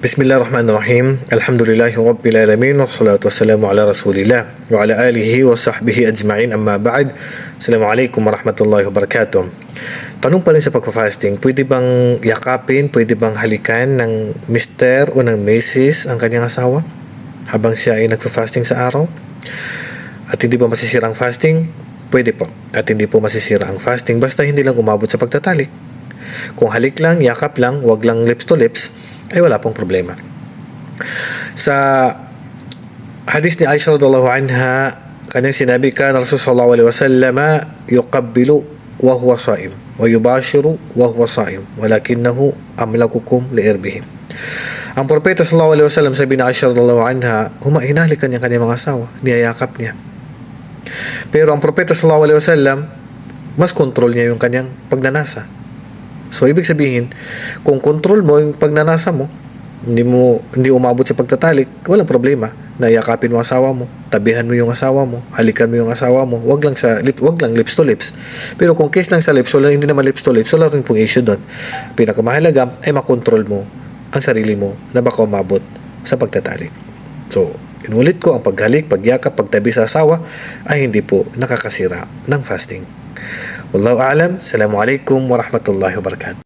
Bismillahirrahmanirrahim. Alhamdulillahi Rabbil Alamin. Wassalatu wassalamu ala Rasulillah wa ala alihi wa sahbihi ajma'in, amma ba'd. Assalamualaikum warahmatullahi wabarakatuh. Tanong pa rin sa pagpa-fasting, pwede bang yakapin, pwede bang halikan ng mister o ng misis ang kanyang asawa habang siya ay nagpa-fasting sa araw? At hindi ba masisira ang fasting? Pwede po. At hindi po masisira ang fasting basta hindi lang umabot sa pagtatalik. Kung halik lang, yakap lang, wag lang lips to lips, ay wala pong problema. Sa hadis ni Aisha radhiyallahu anha, kanyang sinabi, kana Rasulullah sallallahu alaihi wasallam yuqabbilu wa huwa sha'im wa yubashiru wa huwa sha'im walakinahu amlakukum liirbihim. Ang propeta sallallahu alaihi wasallam, sabi ni Aisha radhiyallahu anha, hinahalikan niya kanyang mga asawa, niyayakap niya. Pero ang propeta sallallahu alaihi wasallam, mas control niya yung kanyang pagnanasa. So, ibig sabihin, kung control mo yung pagnanasa mo, hindi umabot sa pagtatalik, walang problema. Nayakapin mo ang asawa mo, tabihan mo yung asawa mo, halikan mo yung asawa mo, wag lang lips to lips. Pero kung case lang sa lips, hindi naman lips to lips, wala rin pong issue doon. Pinakamahalaga ay makontrol mo ang sarili mo na baka umabot sa pagtatalik. So, inulit ko, ang paghalik, pagyakap, pagtabi sa asawa ay hindi po nakakasira ng fasting. Wallahu a'lam. Assalamualaikum warahmatullahi wabarakatuh.